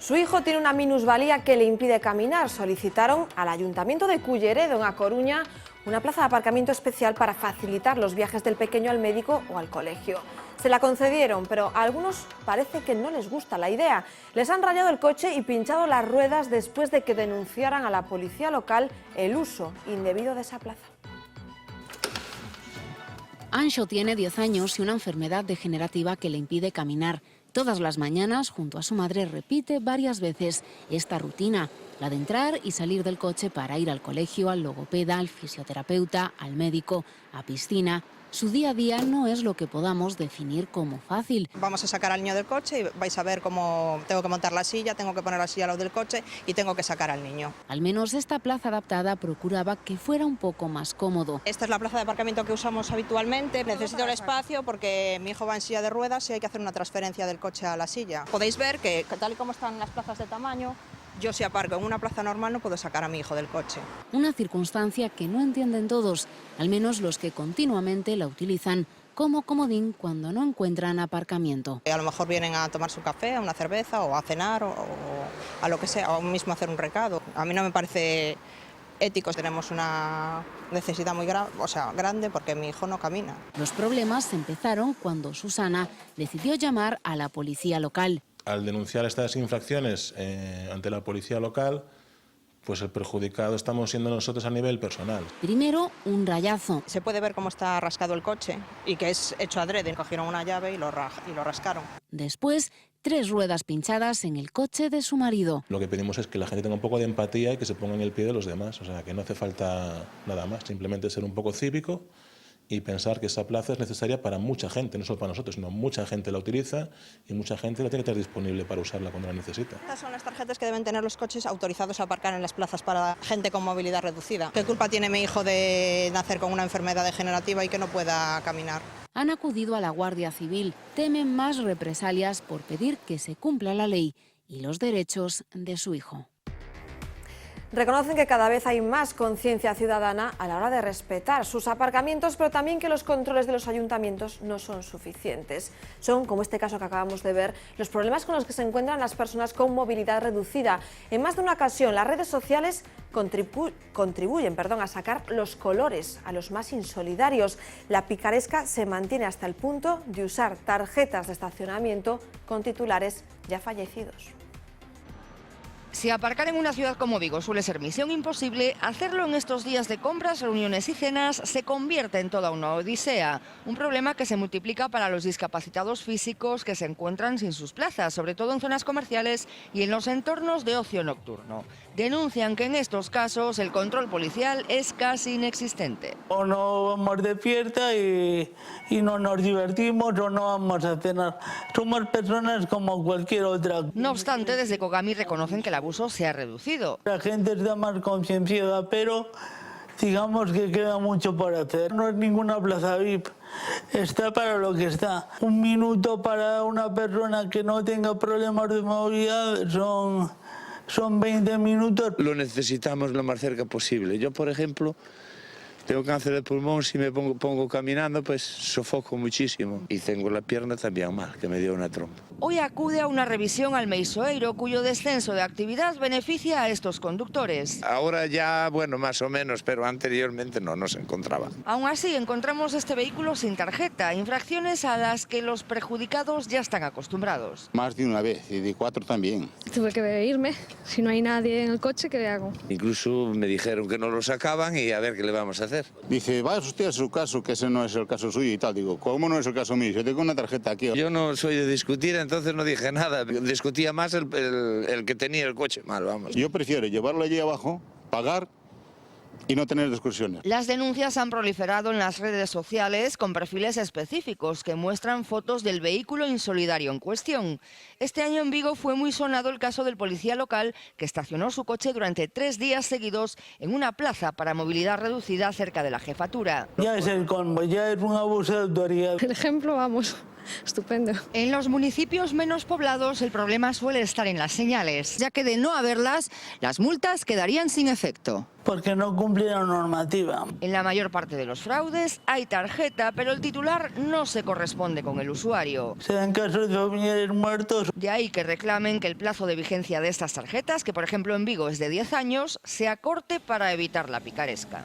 Su hijo tiene una minusvalía que le impide caminar. Solicitaron al Ayuntamiento de Culleredo, en A Coruña, una plaza de aparcamiento especial para facilitar los viajes del pequeño al médico o al colegio. Se la concedieron, pero a algunos parece que no les gusta la idea. Les han rayado el coche y pinchado las ruedas después de que denunciaran a la policía local el uso indebido de esa plaza. Anxo tiene 10 años y una enfermedad degenerativa que le impide caminar. Todas las mañanas, junto a su madre, repite varias veces esta rutina, la de entrar y salir del coche para ir al colegio, al logopeda, al fisioterapeuta, al médico, a piscina. Su día a día no es lo que podamos definir como fácil. Vamos a sacar al niño del coche y vais a ver cómo tengo que montar la silla, tengo que poner la silla al lado del coche y tengo que sacar al niño. Al menos esta plaza adaptada procuraba que fuera un poco más cómodo. Esta es la plaza de aparcamiento que usamos habitualmente. Necesito el espacio porque mi hijo va en silla de ruedas y hay que hacer una transferencia del coche a la silla. Podéis ver que tal y como están las plazas de tamaño, yo si aparco en una plaza normal no puedo sacar a mi hijo del coche. Una circunstancia que no entienden todos, al menos los que continuamente la utilizan como comodín cuando no encuentran aparcamiento. A lo mejor vienen a tomar su café, a una cerveza o a cenar o a lo que sea, o mismo a hacer un recado. A mí no me parece ético, tenemos una necesidad muy grande porque mi hijo no camina. Los problemas empezaron cuando Susana decidió llamar a la policía local. Al denunciar estas infracciones ante la policía local, pues el perjudicado estamos siendo nosotros a nivel personal. Primero, un rayazo. Se puede ver cómo está rascado el coche y que es hecho adrede. Cogieron una llave y lo rascaron. Después, 3 ruedas pinchadas en el coche de su marido. Lo que pedimos es que la gente tenga un poco de empatía y que se ponga en el pie de los demás. O sea, que no hace falta nada más, simplemente ser un poco cívico y pensar que esa plaza es necesaria para mucha gente, no solo para nosotros, sino mucha gente la utiliza y mucha gente la tiene que tener disponible para usarla cuando la necesita. Estas son las tarjetas que deben tener los coches autorizados a aparcar en las plazas para gente con movilidad reducida. ¿Qué culpa tiene mi hijo de nacer con una enfermedad degenerativa y que no pueda caminar? Han acudido a la Guardia Civil. Temen más represalias por pedir que se cumpla la ley y los derechos de su hijo. Reconocen que cada vez hay más conciencia ciudadana a la hora de respetar sus aparcamientos, pero también que los controles de los ayuntamientos no son suficientes. Son, como este caso que acabamos de ver, los problemas con los que se encuentran las personas con movilidad reducida. En más de una ocasión, las redes sociales contribuyen a sacar los colores a los más insolidarios. La picaresca se mantiene hasta el punto de usar tarjetas de estacionamiento con titulares ya fallecidos. Si aparcar en una ciudad como Vigo suele ser misión imposible, hacerlo en estos días de compras, reuniones y cenas se convierte en toda una odisea. Un problema que se multiplica para los discapacitados físicos que se encuentran sin sus plazas, sobre todo en zonas comerciales y en los entornos de ocio nocturno. Denuncian que en estos casos el control policial es casi inexistente. O no vamos de fiesta y no nos divertimos o no vamos a cenar. Somos personas como cualquier otra. No obstante, desde Cogami reconocen que el abuso se ha reducido. La gente está más concienciada, pero digamos que queda mucho por hacer. No es ninguna plaza VIP, está para lo que está. 1 minuto para una persona que no tenga problemas de movilidad son 20 minutos. Lo necesitamos lo más cerca posible. Yo, por ejemplo, tengo cáncer de pulmón, si me pongo caminando, pues sofoco muchísimo. Y tengo la pierna también mal, que me dio una trompa. Hoy acude a una revisión al Meisoeiro, cuyo descenso de actividad beneficia a estos conductores. Ahora ya, bueno, más o menos, pero anteriormente no se encontraba. Aún así, encontramos este vehículo sin tarjeta, infracciones a las que los perjudicados ya están acostumbrados. Más de una vez, y de 4 también. Tuve que irme, si no hay nadie en el coche, ¿qué hago? Incluso me dijeron que no lo sacaban y a ver qué le vamos a hacer. Dice, vaya usted a su caso, que ese no es el caso suyo y tal. Digo, ¿cómo no es el caso mío? Yo tengo una tarjeta aquí. Yo no soy de discutir, entonces no dije nada. Discutía más el que tenía el coche mal, vamos. Yo prefiero llevarlo allí abajo, pagar y no tener discusiones. Las denuncias han proliferado en las redes sociales con perfiles específicos que muestran fotos del vehículo insolidario en cuestión. Este año en Vigo fue muy sonado el caso del policía local que estacionó su coche durante 3 días seguidos en una plaza para movilidad reducida cerca de la jefatura. Ya es el colmo, ya es un abuso de autoridad. El ejemplo, vamos, estupendo. En los municipios menos poblados el problema suele estar en las señales, ya que de no haberlas, las multas quedarían sin efecto. Porque no cumple la normativa. En la mayor parte de los fraudes hay tarjeta, pero el titular no se corresponde con el usuario. Se dan casos de familiares muertos. De ahí que reclamen que el plazo de vigencia de estas tarjetas, que por ejemplo en Vigo es de 10 años, se acorte para evitar la picaresca.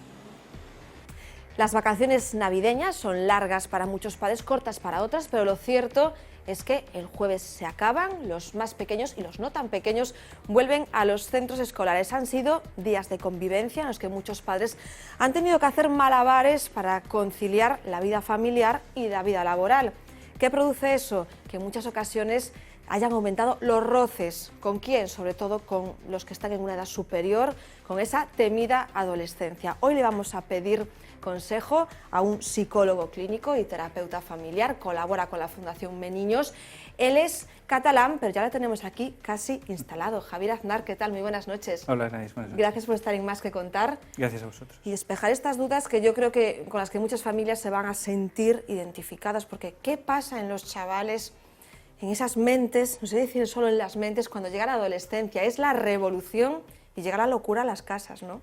Las vacaciones navideñas son largas para muchos padres, cortas para otras, pero lo cierto es que el jueves se acaban, los más pequeños y los no tan pequeños vuelven a los centros escolares. Han sido días de convivencia en los que muchos padres han tenido que hacer malabares para conciliar la vida familiar y la vida laboral. ¿Qué produce eso? Que en muchas ocasiones hayan aumentado los roces. ¿Con quién? Sobre todo con los que están en una edad superior, con esa temida adolescencia. Hoy le vamos a pedir consejo a un psicólogo clínico y terapeuta familiar, colabora con la Fundación Meniños. Él es catalán, pero ya lo tenemos aquí casi instalado. Javier Aznar, ¿qué tal? Muy buenas noches. Hola, Grace, buenas noches. Gracias por estar en Más que Contar. Gracias a vosotros. Y despejar estas dudas que yo creo que con las que muchas familias se van a sentir identificadas, porque ¿qué pasa en los chavales, en esas mentes, no sé decir solo en las mentes, cuando llega la adolescencia? Es la revolución y llega la locura a las casas, ¿no?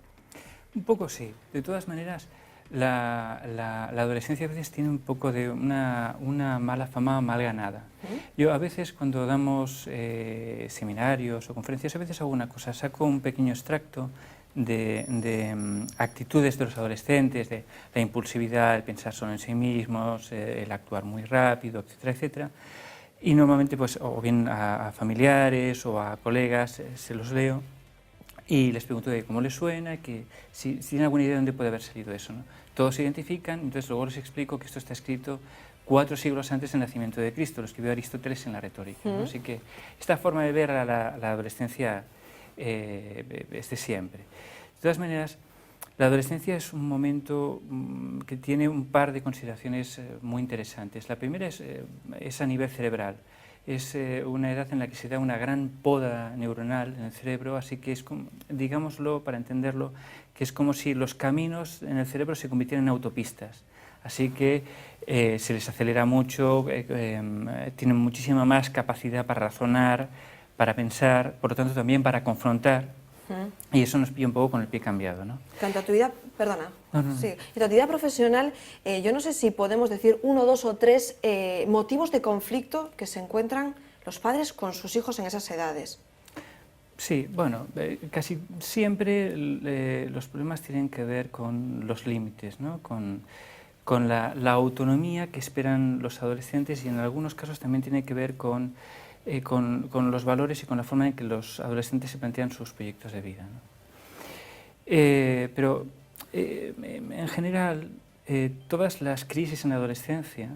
Un poco sí. De todas maneras, la adolescencia a veces tiene un poco de una mala fama mal ganada. Yo a veces cuando damos seminarios o conferencias, a veces hago una cosa, saco un pequeño extracto de actitudes de los adolescentes, de la impulsividad, el pensar solo en sí mismos, el actuar muy rápido, etcétera, etcétera. Y normalmente, pues, o bien a familiares o a colegas se los leo y les pregunto de cómo les suena, que si tienen alguna idea de dónde puede haber salido eso, ¿no? Todos se identifican, entonces luego les explico que esto está escrito 4 siglos antes del nacimiento de Cristo, lo escribió Aristóteles en la retórica, ¿no? Así que esta forma de ver a la adolescencia es de siempre. De todas maneras, la adolescencia es un momento que tiene un par de consideraciones muy interesantes. La primera es a nivel cerebral. Es una edad en la que se da una gran poda neuronal en el cerebro, así que es como, digámoslo para entenderlo, que es como si los caminos en el cerebro se convirtieran en autopistas. Así que se les acelera mucho, tienen muchísima más capacidad para razonar, para pensar, por lo tanto también para confrontar. Y eso nos pilla un poco con el pie cambiado, ¿no? Tanto a tu vida, perdona, No. Sí, en tu vida profesional, yo no sé si podemos decir 1, 2 o 3 motivos de conflicto que se encuentran los padres con sus hijos en esas edades. Sí, bueno, casi siempre los problemas tienen que ver con los límites, ¿no? Con la autonomía que esperan los adolescentes y en algunos casos también tiene que ver con los valores y con la forma en que los adolescentes se plantean sus proyectos de vida, ¿no? Pero en general, todas las crisis en la adolescencia,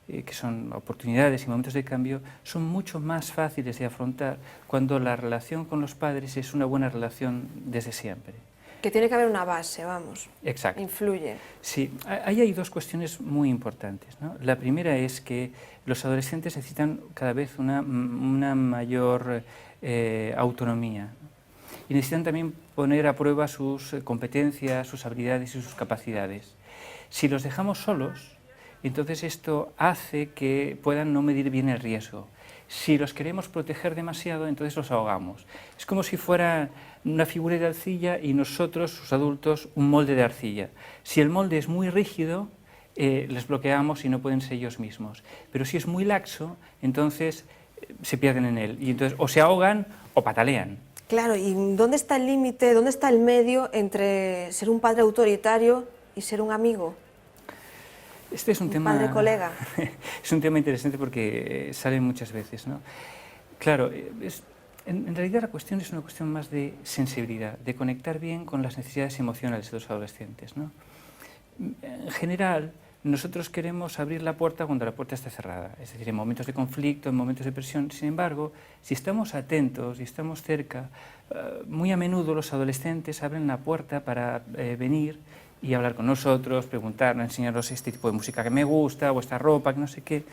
que son oportunidades y momentos de cambio, son mucho más fáciles de afrontar cuando la relación con los padres es una buena relación desde siempre. Que tiene que haber una base, vamos. Exacto. Influye. Sí, ahí hay 2 cuestiones muy importantes, ¿no? La primera es que los adolescentes necesitan cada vez una mayor autonomía y necesitan también poner a prueba sus competencias, sus habilidades y sus capacidades. Si los dejamos solos, entonces esto hace que puedan no medir bien el riesgo. Si los queremos proteger demasiado, entonces los ahogamos. Es como si fuera una figura de arcilla y nosotros, sus adultos, un molde de arcilla. Si el molde es muy rígido, les bloqueamos y no pueden ser ellos mismos. Pero si es muy laxo, entonces se pierden en él. Y entonces o se ahogan o patalean. Claro, ¿y dónde está el límite, dónde está el medio entre ser un padre autoritario y ser un amigo? Este es un tema, padre colega. Es un tema interesante porque sale muchas veces, ¿no? Claro, en realidad la cuestión es una cuestión más de sensibilidad, de conectar bien con las necesidades emocionales de los adolescentes, ¿no? En general, nosotros queremos abrir la puerta cuando la puerta está cerrada, es decir, en momentos de conflicto, en momentos de presión. Sin embargo, si estamos atentos y estamos cerca, muy a menudo los adolescentes abren la puerta para venir y hablar con nosotros, preguntarnos, enseñarnos este tipo de música que me gusta o esta ropa, que no sé qué.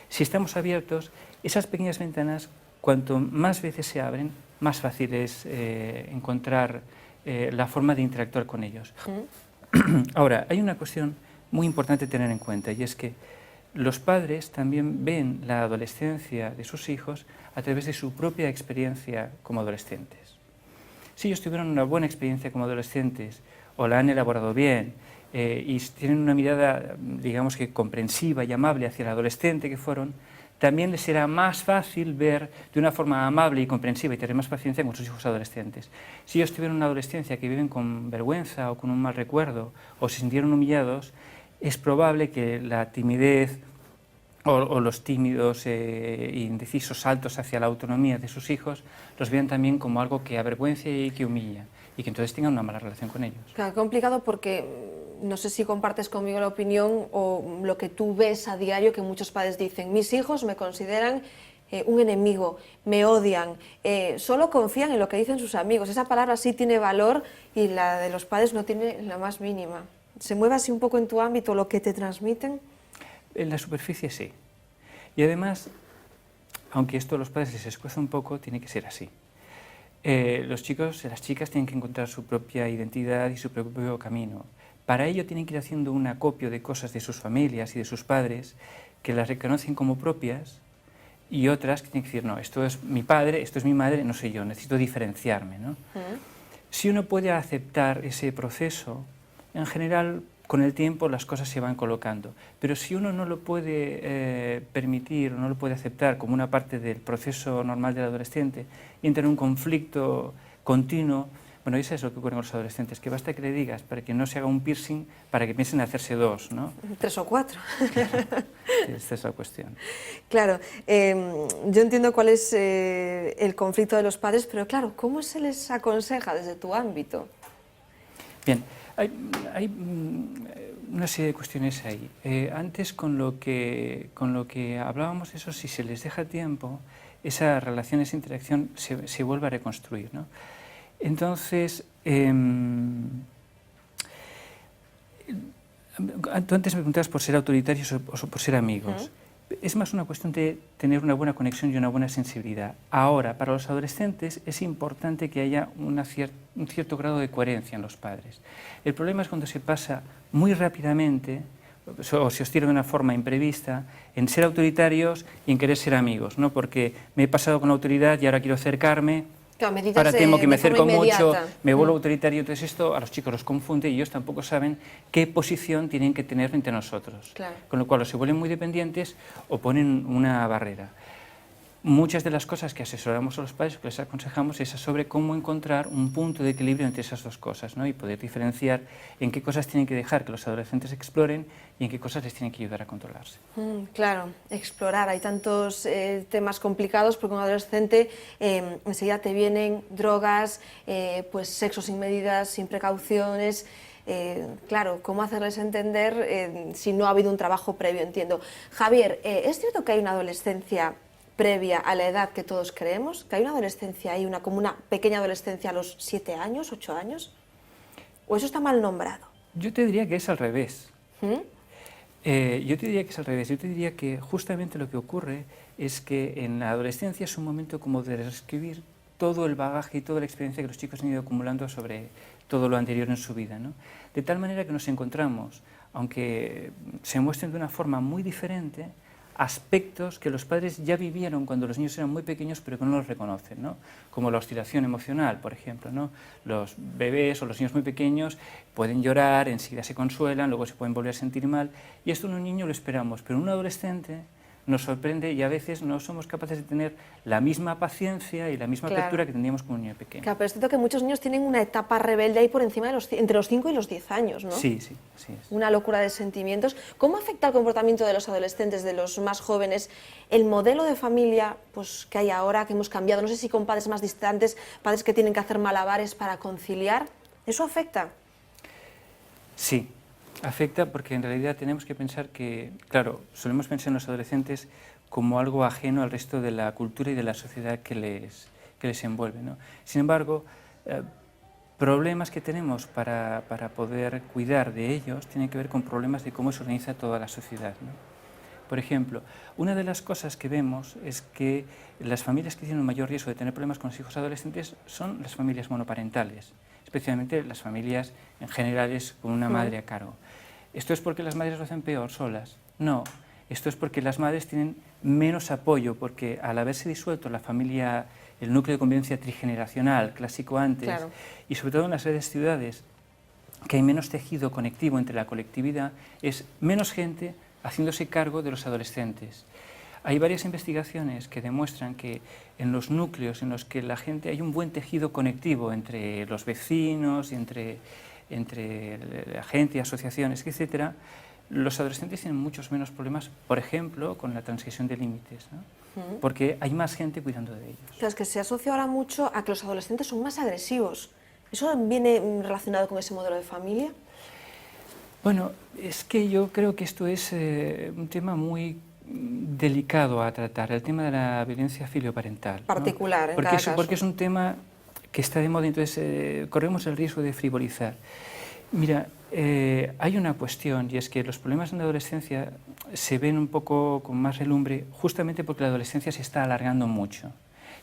Si estamos abiertos, esas pequeñas ventanas, cuanto más veces se abren, más fácil es encontrar la forma de interactuar con ellos. Ahora, hay una cuestión muy importante tener en cuenta y es que los padres también ven la adolescencia de sus hijos a través de su propia experiencia como adolescentes. Si ellos tuvieron una buena experiencia como adolescentes o la han elaborado bien y tienen una mirada, digamos que comprensiva y amable hacia el adolescente que fueron, también les será más fácil ver de una forma amable y comprensiva y tener más paciencia con sus hijos adolescentes. Si ellos tuvieron una adolescencia que viven con vergüenza o con un mal recuerdo o se sintieron humillados, es probable que la timidez o los tímidos e indecisos saltos hacia la autonomía de sus hijos los vean también como algo que avergüenza y que humilla, y que entonces tengan una mala relación con ellos. Claro, complicado porque no sé si compartes conmigo la opinión o lo que tú ves a diario, que muchos padres dicen: mis hijos me consideran un enemigo, me odian, solo confían en lo que dicen sus amigos. Esa palabra sí tiene valor y la de los padres no tiene la más mínima. ¿Se mueve así un poco en tu ámbito lo que te transmiten? En la superficie sí. Y además, aunque esto a los padres les escueza un poco, tiene que ser así. Los chicos y las chicas tienen que encontrar su propia identidad y su propio camino. Para ello tienen que ir haciendo un acopio de cosas de sus familias y de sus padres que las reconocen como propias, y otras que tienen que decir: no, esto es mi padre, esto es mi madre, no soy yo, necesito diferenciarme, ¿no? Si uno puede aceptar ese proceso, en general, con el tiempo las cosas se van colocando. Pero si uno no lo puede permitir o no lo puede aceptar como una parte del proceso normal del adolescente y entra en un conflicto continuo, bueno, eso es lo que ocurre con los adolescentes, que basta que le digas para que no se haga un piercing para que piensen en hacerse 2, ¿no? 3 o 4. Esta es la cuestión. Claro, yo entiendo cuál es el conflicto de los padres, pero claro, ¿cómo se les aconseja desde tu ámbito? Bien, hay una serie de cuestiones ahí. Antes, con lo que hablábamos, eso, si se les deja tiempo, esa relación, esa interacción se vuelve a reconstruir, ¿no? Entonces, tú antes me preguntabas por ser autoritarios o por ser amigos. Es más una cuestión de tener una buena conexión y una buena sensibilidad. Ahora, para los adolescentes es importante que haya un cierto grado de coherencia en los padres. El problema es cuando se pasa muy rápidamente o se oscila de una forma imprevista en ser autoritarios y en querer ser amigos, ¿no? Porque me he pasado con la autoridad y ahora quiero acercarme. Claro, Ahora temo que me acerco mucho, me vuelvo autoritario. autoritario. Entonces esto a los chicos los confunde y ellos tampoco saben qué posición tienen que tener frente a nosotros. Claro. Con lo cual o se vuelven muy dependientes o ponen una barrera. Muchas de las cosas que asesoramos a los padres, que les aconsejamos, es sobre cómo encontrar un punto de equilibrio entre esas dos cosas, ¿no? Y poder diferenciar en qué cosas tienen que dejar que los adolescentes exploren y en qué cosas les tienen que ayudar a controlarse. Claro, explorar. Hay tantos temas complicados porque un adolescente enseguida te vienen drogas, pues sexo sin medidas, sin precauciones. Claro, ¿cómo hacerles entender si no ha habido un trabajo previo? Entiendo. Javier, ¿es cierto que hay una adolescencia previa a la edad que todos creemos? ¿Que hay una adolescencia, como una pequeña adolescencia a los 7 años, 8 años? ¿O eso está mal nombrado? Yo te diría que es al revés. Yo te diría que es al revés. Yo te diría que justamente lo que ocurre es que en la adolescencia es un momento como de reescribir todo el bagaje y toda la experiencia que los chicos han ido acumulando sobre todo lo anterior en su vida, ¿no? De tal manera que nos encontramos, aunque se muestren de una forma muy diferente, aspectos que los padres ya vivieron cuando los niños eran muy pequeños pero que no los reconocen, ¿no? Como la oscilación emocional, por ejemplo, ¿no? Los bebés o los niños muy pequeños pueden llorar, enseguida se consuelan, luego se pueden volver a sentir mal, y esto en un niño lo esperamos, pero en un adolescente nos sorprende y a veces no somos capaces de tener la misma paciencia y la misma apertura que tendríamos con un niño pequeño. Claro, pero es cierto que muchos niños tienen una etapa rebelde ahí por encima de entre los 5 y los 10 años, ¿no? Sí, sí, así es. Una locura de sentimientos. ¿Cómo afecta el comportamiento de los adolescentes, de los más jóvenes, el modelo de familia pues, que hay ahora, que hemos cambiado? No sé si con padres más distantes, padres que tienen que hacer malabares para conciliar. ¿Eso afecta? Sí. Afecta porque en realidad tenemos que pensar que, claro, solemos pensar en los adolescentes como algo ajeno al resto de la cultura y de la sociedad que les envuelve, ¿no? Sin embargo, problemas que tenemos para poder cuidar de ellos tienen que ver con problemas de cómo se organiza toda la sociedad, ¿no? Por ejemplo, una de las cosas que vemos es que las familias que tienen un mayor riesgo de tener problemas con los hijos adolescentes son las familias monoparentales, especialmente las familias en generales con una madre a cargo. ¿Esto es porque las madres lo hacen peor solas? No, Esto es porque las madres tienen menos apoyo, porque al haberse disuelto la familia, el núcleo de convivencia trigeneracional, clásico antes, Claro. y sobre todo en las grandes ciudades, que hay menos tejido conectivo entre la colectividad, es menos gente haciéndose cargo de los adolescentes. Hay varias investigaciones que demuestran que en los núcleos en los que la gente hay un buen tejido conectivo entre los vecinos, entre la gente y asociaciones, etcétera, los adolescentes tienen muchos menos problemas, por ejemplo, con la transgresión de límites, ¿no? Porque hay más gente cuidando de ellos. Claro, es que se asocia ahora mucho a que los adolescentes son más agresivos. ¿Eso viene relacionado con ese modelo de familia? Bueno, es que yo creo que esto es un tema muy delicado a tratar, el tema de la violencia filioparental, ¿no? Particular, en cada caso. Porque es un tema que está de moda, entonces corremos el riesgo de frivolizar. Mira, hay una cuestión, y es que los problemas en la adolescencia se ven un poco con más relumbre justamente porque la adolescencia se está alargando mucho.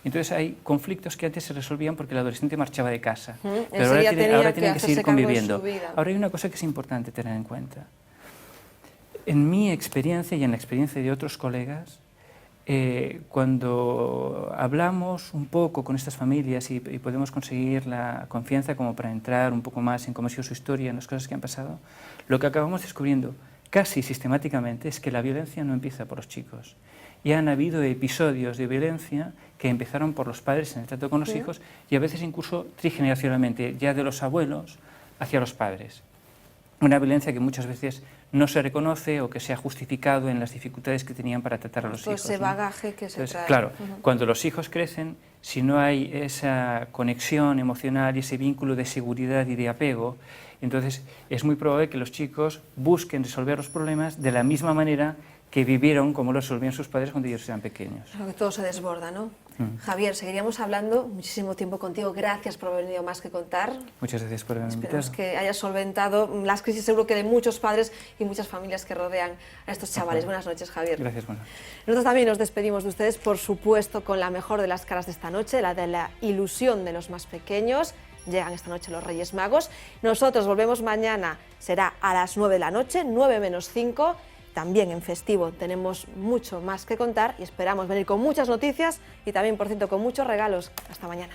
Entonces hay conflictos que antes se resolvían porque el adolescente marchaba de casa, pero ahora tienen que seguir conviviendo. Ahora hay una cosa que es importante tener en cuenta. En mi experiencia y en la experiencia de otros colegas, cuando hablamos un poco con estas familias y podemos conseguir la confianza como para entrar un poco más en cómo ha sido su historia, en las cosas que han pasado, lo que acabamos descubriendo casi sistemáticamente es que la violencia no empieza por los chicos. Y han habido episodios de violencia que empezaron por los padres en el trato con los hijos y a veces incluso trigeneracionalmente, ya de los abuelos hacia los padres. Una violencia que muchas veces no se reconoce o que se ha justificado en las dificultades que tenían para tratar a los hijos. Ese bagaje que se trae. Claro, cuando los hijos crecen, si no hay esa conexión emocional y ese vínculo de seguridad y de apego, entonces es muy probable que los chicos busquen resolver los problemas de la misma manera que vivieron como lo resolvían sus padres cuando ellos eran pequeños. Claro que todo se desborda, ¿no? Javier, seguiríamos hablando muchísimo tiempo contigo. Gracias por haber venido Más que Contar. Muchas gracias por haberme invitado. Esperamos que hayas solventado las crisis seguro que de muchos padres y muchas familias que rodean a estos chavales. Buenas noches, Javier. Gracias, bueno. Nosotros también nos despedimos de ustedes, por supuesto, con la mejor de las caras de esta noche, la de la ilusión de los más pequeños. Llegan esta noche los Reyes Magos. Nosotros volvemos mañana, será a las 9 de la noche, 9 menos 5. También en festivo tenemos mucho más que contar y esperamos venir con muchas noticias y también, por cierto, con muchos regalos. Hasta mañana.